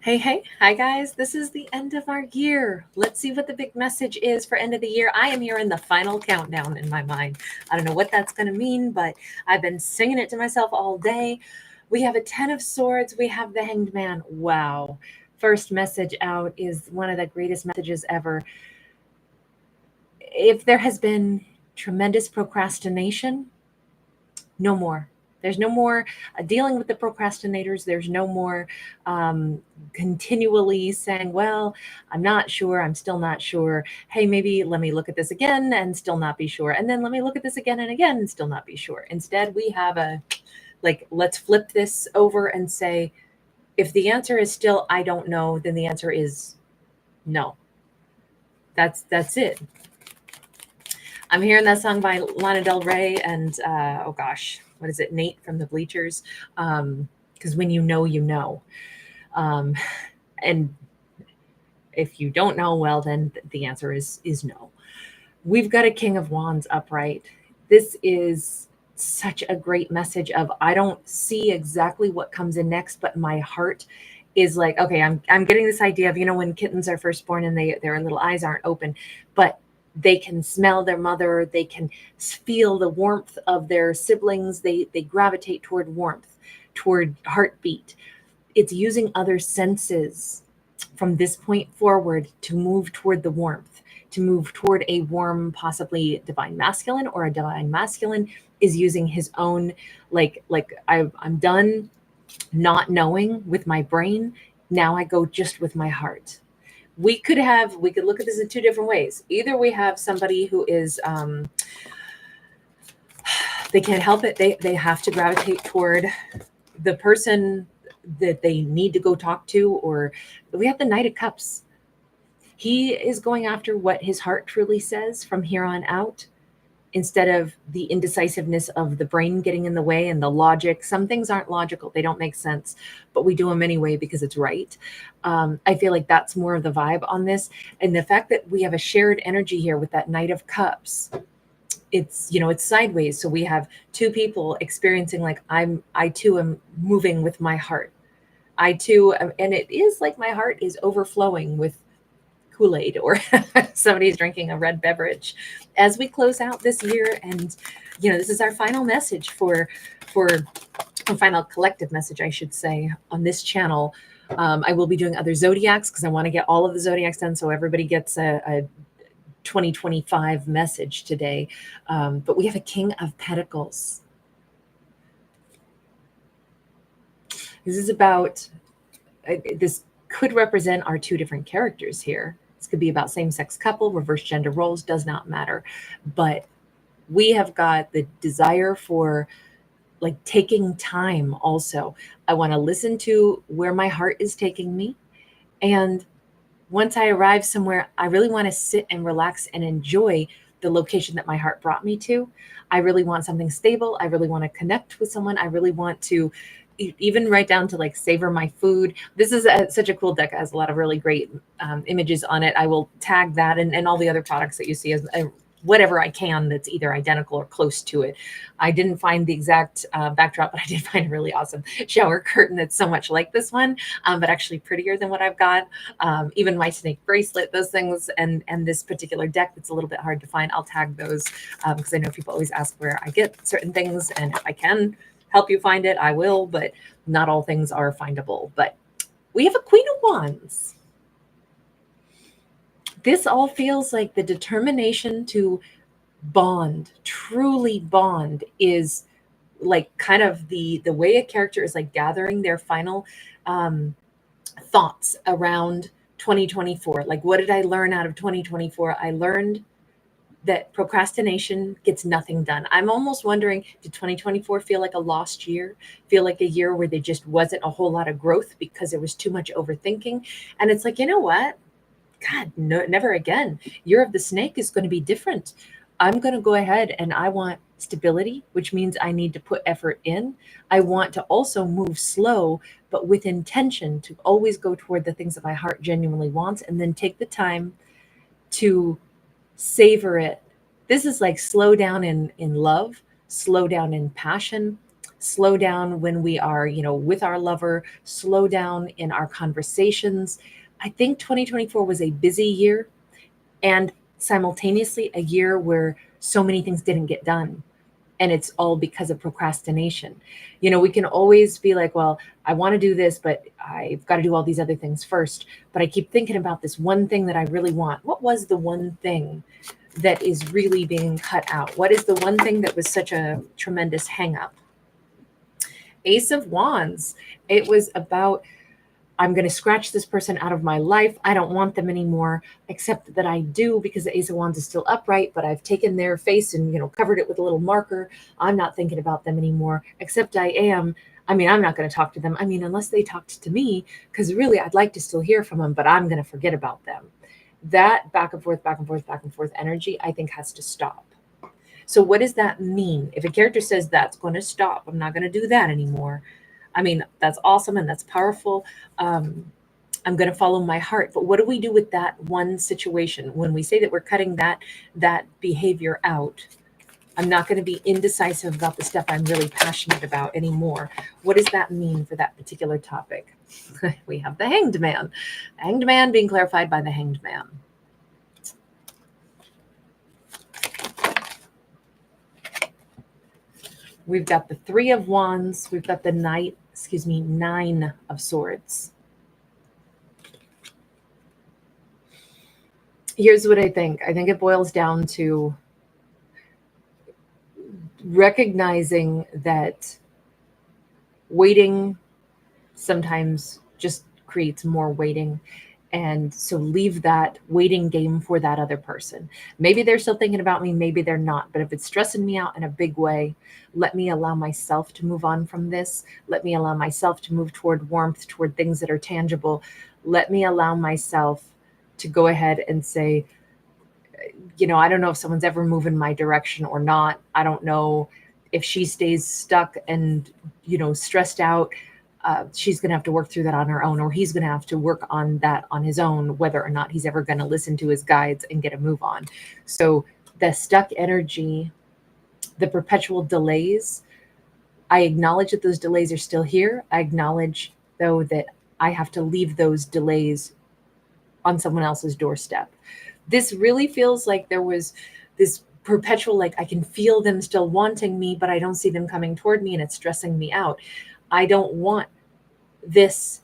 Hey, hey, hi guys. This is the end of our year. Let's see what the big message is for end of the year. I am hearing the final countdown in my mind. I don't know what that's going to mean, but I've been singing it to myself all day. We have a 10 of swords. We have the hanged man. Wow. First message out is one of the greatest messages ever. If there has been tremendous procrastination, no more. There's no more dealing with the procrastinators. There's no more continually saying, well, I'm not sure. I'm still not sure. Hey, maybe let me look at this again and still not be sure. And then let me look at this again and again and still not be sure. Instead, we have let's flip this over and say, if the answer is still, I don't know, then the answer is no. That's it. I'm hearing that song by Lana Del Rey and oh gosh, what is it? Nate from the Bleachers. Because when you know, you know. Um, and if you don't know, well, then the answer is no. We've got a King of Wands upright. This is such a great message of I don't see exactly what comes in next, but my heart is like, okay, I'm getting this idea of, when kittens are first born and their little eyes aren't open, but they can smell their mother, they can feel the warmth of their siblings, they gravitate toward warmth, toward heartbeat. It's using other senses from this point forward to move toward the warmth, to move toward a warm, possibly divine masculine, or a divine masculine is using his own, I'm done not knowing with my brain. Now I go just with my heart. We could look at this in two different ways. Either we have somebody who is they can't help it. They have to gravitate toward the person that they need to go talk to, or we have the Knight of Cups. He is going after what his heart truly says from here on out, instead of the indecisiveness of the brain getting in the way and the logic. Some things aren't logical, they don't make sense, but we do them anyway because it's right. I feel like that's more of the vibe on this. And the fact that we have a shared energy here with that Knight of Cups, it's sideways. So we have two people experiencing, like, I too am moving with my heart. I too and it is like my heart is overflowing with Kool-Aid, or somebody's drinking a red beverage as we close out this year. And this is our final message for a final collective message, I should say, on this channel. I will be doing other zodiacs because I want to get all of the zodiacs done so everybody gets a 2025 message today. But we have a King of Pentacles. This is about this could represent our two different characters here. This could be about same-sex couple, reverse gender roles, does not matter. But we have got the desire for, like, taking time also. I want to listen to where my heart is taking me. And once I arrive somewhere, I really want to sit and relax and enjoy the location that my heart brought me to. I really want something stable. I really want to connect with someone. I really want to even right down to, like, savor my food. This is such a cool deck. It has a lot of really great images on it. I will tag that and all the other products that you see as whatever I can that's either identical or close to it. I didn't find the exact backdrop, but I did find a really awesome shower curtain that's so much like this one, but actually prettier than what I've got. Even my snake bracelet, those things, and this particular deck that's a little bit hard to find. I'll tag those because I know people always ask where I get certain things, and if I can help you find it, I will, but not all things are findable. But we have a Queen of Wands. This all feels like the determination to bond, truly bond, is like kind of the way a character is like gathering their final thoughts around 2024. Like, what did I learn out of 2024? I learned that procrastination gets nothing done. I'm almost wondering, did 2024 feel like a lost year? Feel like a year where there just wasn't a whole lot of growth because there was too much overthinking? And it's like, you know what? God, no, never again. Year of the Snake is going to be different. I'm going to go ahead and I want stability, which means I need to put effort in. I want to also move slow, but with intention to always go toward the things that my heart genuinely wants, and then take the time to savor it. This is like slow down in love, slow down in passion, slow down when we are, with our lover, slow down in our conversations. I think 2024 was a busy year and simultaneously a year where so many things didn't get done. And it's all because of procrastination. We can always be like, well, I want to do this, but I've got to do all these other things first. But I keep thinking about this one thing that I really want. What was the one thing that is really being cut out? What is the one thing that was such a tremendous hang up? Ace of Wands. It was about, I'm going to scratch this person out of my life. I don't want them anymore, except that I do, because the Ace of Wands is still upright, but I've taken their face and, covered it with a little marker. I'm not thinking about them anymore, except I am. I'm not going to talk to them. Unless they talked to me, because really I'd like to still hear from them, but I'm going to forget about them. That back and forth, back and forth, back and forth energy, I think, has to stop. So what does that mean? If a character says that's going to stop, I'm not going to do that anymore, that's awesome and that's powerful. I'm going to follow my heart. But what do we do with that one situation when we say that we're cutting that behavior out? I'm not going to be indecisive about the stuff I'm really passionate about anymore. What does that mean for that particular topic? We have the Hanged Man. Hanged Man being clarified by the Hanged Man. We've got the Three of Wands. We've got the Nine of Swords. Here's what I think. I think it boils down to recognizing that waiting sometimes just creates more waiting. And so leave that waiting game for that other person. Maybe they're still thinking about me, maybe they're not. But if it's stressing me out in a big way, let me allow myself to move on from this. Let me allow myself to move toward warmth, toward things that are tangible. Let me allow myself to go ahead and say, I don't know if someone's ever moving my direction or not. I don't know if she stays stuck and, stressed out. She's going to have to work through that on her own, or he's going to have to work on that on his own, whether or not he's ever going to listen to his guides and get a move on. So the stuck energy, the perpetual delays, I acknowledge that those delays are still here. I acknowledge, though, that I have to leave those delays on someone else's doorstep. This really feels like there was this perpetual, I can feel them still wanting me, but I don't see them coming toward me, and it's stressing me out. I don't want this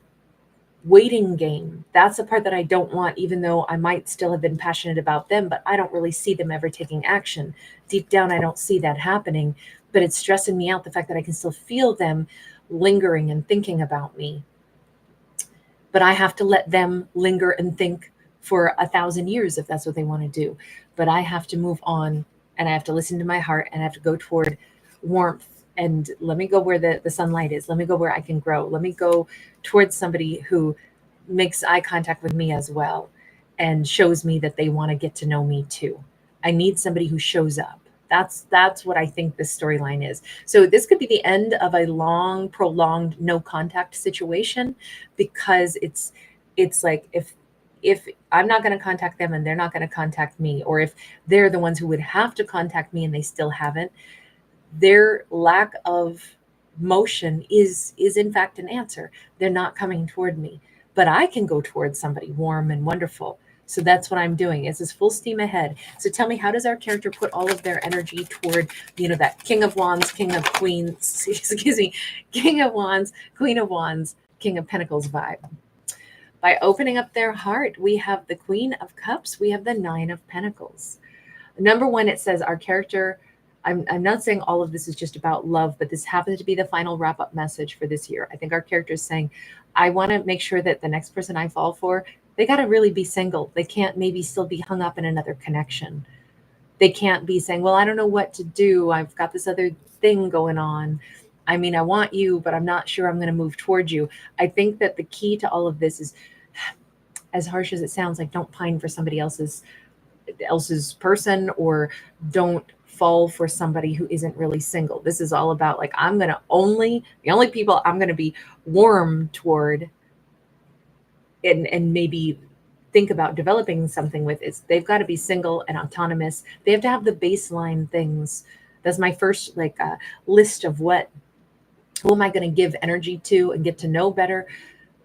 waiting game. That's the part that I don't want, even though I might still have been passionate about them, but I don't really see them ever taking action. Deep down, I don't see that happening, but it's stressing me out, the fact that I can still feel them lingering and thinking about me. But I have to let them linger and think for 1,000 years if that's what they want to do. But I have to move on, and I have to listen to my heart, and I have to go toward warmth. And let me go where the sunlight is. Let me go where I can grow. Let me go towards somebody who makes eye contact with me as well and shows me that they want to get to know me too. I need somebody who shows up. That's what I think this storyline is. So this could be the end of a long, prolonged no contact situation, because it's like if I'm not going to contact them and they're not going to contact me, or if they're the ones who would have to contact me and they still haven't, their lack of motion is in fact an answer. They're not coming toward me, but I can go towards somebody warm and wonderful. So that's what I'm doing. It's full steam ahead. So tell me, how does our character put all of their energy toward, that King of Wands, King of Queens, King of Wands, Queen of Wands, King of Pentacles vibe? By opening up their heart, we have the Queen of Cups. We have the Nine of Pentacles. Number one, it says our character, I'm not saying all of this is just about love, but this happens to be the final wrap-up message for this year. I think our character is saying, I want to make sure that the next person I fall for, they got to really be single. They can't maybe still be hung up in another connection. They can't be saying, well, I don't know what to do. I've got this other thing going on. I want you, but I'm not sure I'm going to move towards you. I think that the key to all of this is, as harsh as it sounds, like, don't pine for somebody else's person, or don't fall for somebody who isn't really single. This is all about, the only people I'm going to be warm toward and maybe think about developing something with is they've got to be single and autonomous. They have to have the baseline things. That's my first list of what Who am I going to give energy to and get to know better?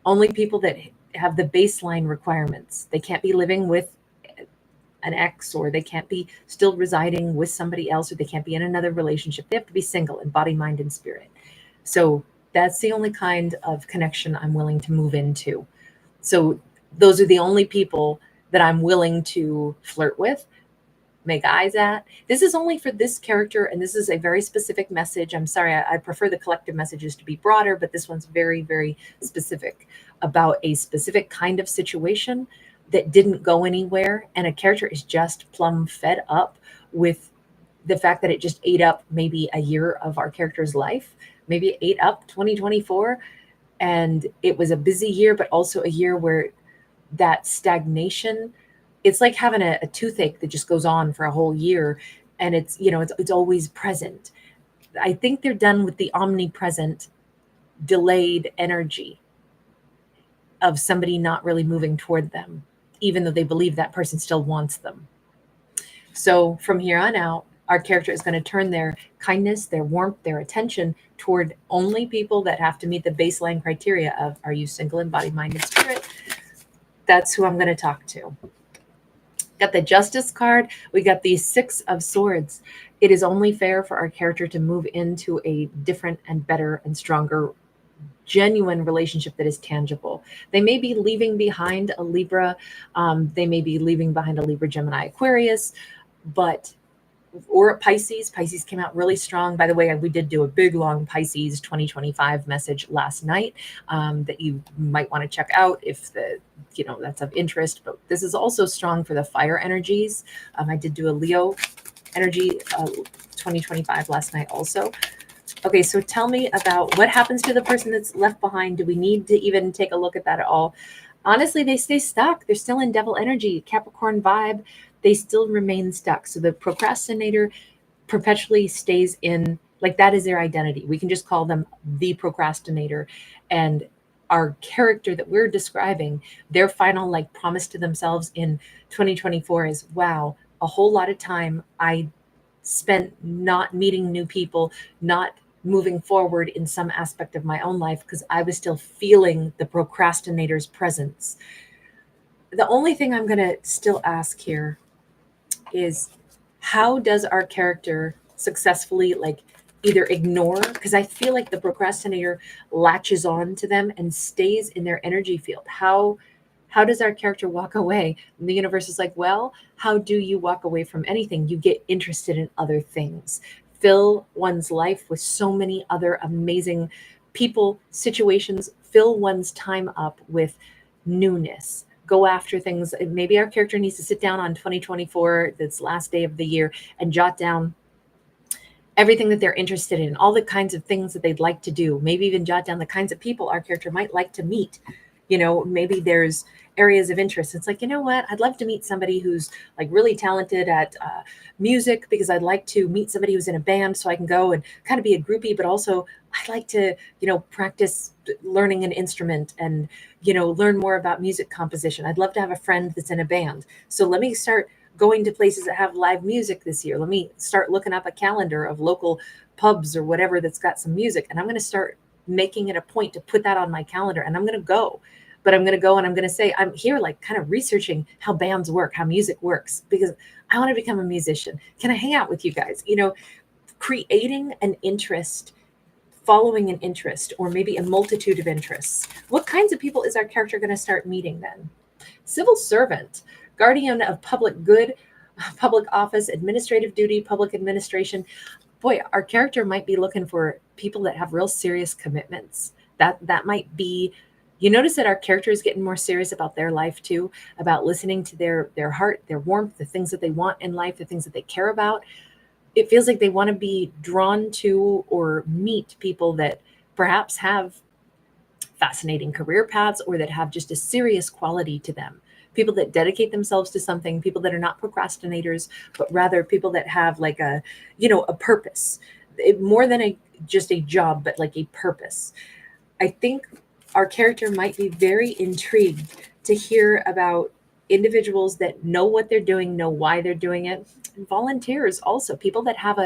Only people that have the baseline requirements. They can't be living with an ex, or they can't be still residing with somebody else, or they can't be in another relationship. They have to be single in body, mind, and spirit. So that's the only kind of connection I'm willing to move into. So those are the only people that I'm willing to flirt with, make eyes at. This is only for this character, and this is a very specific message. I'm sorry, I prefer the collective messages to be broader, but this one's very, very specific about a specific kind of situation that didn't go anywhere, and a character is just plumb fed up with the fact that it just ate up maybe a year of our character's life. Maybe it ate up 2024, and it was a busy year, but also a year where that stagnation, it's like having a toothache that just goes on for a whole year, and it's always present. I think they're done with the omnipresent delayed energy of somebody not really moving toward them, even though they believe that person still wants them. So from here on out, our character is going to turn their kindness, their warmth, their attention toward only people that have to meet the baseline criteria of, are you single in body, mind, and spirit? That's who I'm going to talk to. Got the Justice card. We got the Six of Swords. It is only fair for our character to move into a different and better and stronger, genuine relationship that is tangible. They may be leaving behind a Libra. They may be leaving behind a Libra, Gemini, Aquarius, or Pisces. Pisces came out really strong. By the way, we did do a big, long Pisces 2025 message last night that you might want to check out if that's of interest. But this is also strong for the fire energies. I did do a Leo energy 2025 last night also. Okay, so tell me about what happens to the person that's left behind. Do we need to even take a look at that at all? Honestly, they stay stuck. They're still in devil energy, Capricorn vibe. They still remain stuck. So the procrastinator perpetually stays in, like, that is their identity. We can just call them the procrastinator. And our character that we're describing, their final promise to themselves in 2024 is, wow, a whole lot of time I spent not meeting new people, not moving forward in some aspect of my own life because I was still feeling the procrastinator's presence. The only thing I'm going to still ask here is, how does our character successfully either ignore, because I feel like the procrastinator latches on to them and stays in their energy field. How does our character walk away? And the universe is like, well, how do you walk away from anything? You get interested in other things. Fill one's life with so many other amazing people, situations. Fill one's time up with newness. Go after things. Maybe our character needs to sit down on 2024, this last day of the year, and jot down everything that they're interested in, all the kinds of things that they'd like to do. Maybe even jot down the kinds of people our character might like to meet. Maybe there's areas of interest. It's like, you know what? I'd love to meet somebody who's really talented at music, because I'd like to meet somebody who's in a band so I can go and kind of be a groupie, but also I'd like to, practice learning an instrument and, learn more about music composition. I'd love to have a friend that's in a band. So let me start going to places that have live music this year. Let me start looking up a calendar of local pubs or whatever that's got some music. And I'm going to start making it a point to put that on my calendar, and I'm going to go. But I'm going to go and I'm going to say, I'm here kind of researching how bands work, how music works, because I want to become a musician. Can I hang out with you guys? Creating an interest, following an interest, or maybe a multitude of interests. What kinds of people is our character going to start meeting then? Civil servant, guardian of public good, public office, administrative duty, public administration. Boy, our character might be looking for people that have real serious commitments. That might be, you notice that our character is getting more serious about their life too, about listening to their heart, their warmth, the things that they want in life, the things that they care about. It feels like they want to be drawn to or meet people that perhaps have fascinating career paths, or that have just a serious quality to them. People that dedicate themselves to something, people that are not procrastinators, but rather people that have a purpose, more than just a job, but a purpose. I think our character might be very intrigued to hear about individuals that know what they're doing, know why they're doing it. And volunteers also, people that have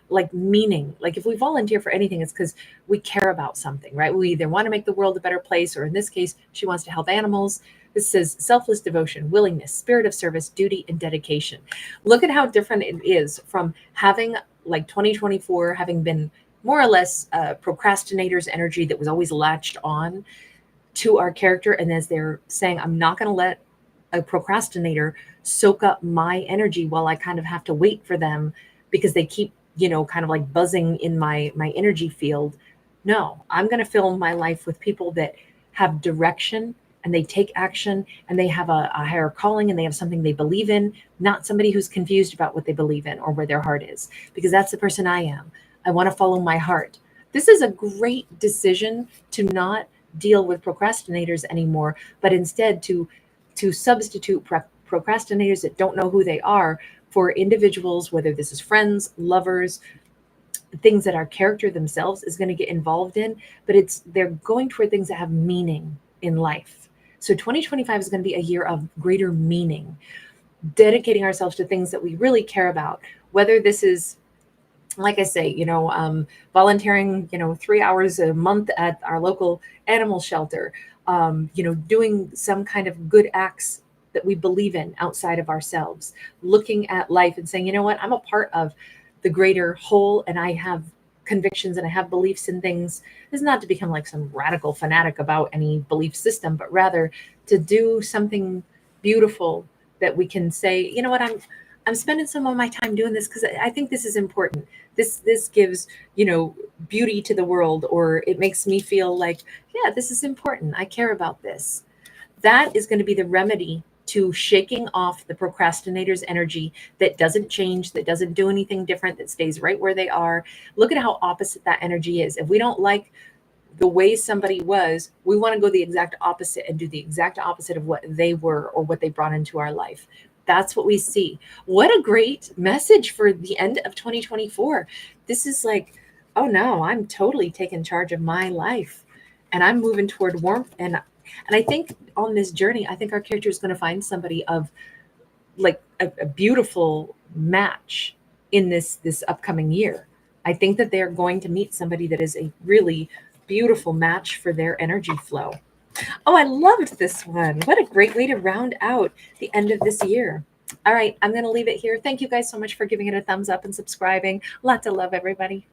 like meaning. Like if we volunteer for anything, it's because we care about something, right? We either want to make the world a better place, or in this case, she wants to help animals. This says selfless devotion, willingness, spirit of service, duty, and dedication. Look at how different it is from having like 2024, having been more or less procrastinator's energy that was always latched on to our character. And as they're saying, I'm not going to let a procrastinator soak up my energy while I kind of have to wait for them because they keep, kind of like buzzing in my energy field. No, I'm going to fill my life with people that have direction and they take action and they have a higher calling and they have something they believe in, not somebody who's confused about what they believe in or where their heart is, because that's the person I am. I want to follow my heart. This is a great decision to not deal with procrastinators anymore, but instead to substitute procrastinators that don't know who they are for individuals, whether this is friends, lovers, things that our character themselves is going to get involved in, but they're going toward things that have meaning in life. So 2025 is going to be a year of greater meaning, dedicating ourselves to things that we really care about, whether this is, like I say, volunteering, 3 hours a month at our local animal shelter, doing some kind of good acts that we believe in outside of ourselves, looking at life and saying, you know what, I'm a part of the greater whole and I have convictions and I have beliefs in things. Is not to become like some radical fanatic about any belief system, but rather to do something beautiful that we can say, you know what, I'm spending some of my time doing this because I think this is important. This gives, beauty to the world, or it makes me feel like, yeah, this is important. I care about this. That is going to be the remedy to shaking off the procrastinator's energy that doesn't change, that doesn't do anything different, that stays right where they are. Look at how opposite that energy is. If we don't like the way somebody was, we want to go the exact opposite and do the exact opposite of what they were or what they brought into our life. That's what we see. What a great message for the end of 2024. This is like, oh no, I'm totally taking charge of my life and I'm moving toward warmth. And I think on this journey, I think our character is going to find somebody of like a beautiful match in this upcoming year. I think that they're going to meet somebody that is a really beautiful match for their energy flow. Oh, I loved this one. What a great way to round out the end of this year. All right, I'm going to leave it here. Thank you guys so much for giving it a thumbs up and subscribing. Lots of love, everybody.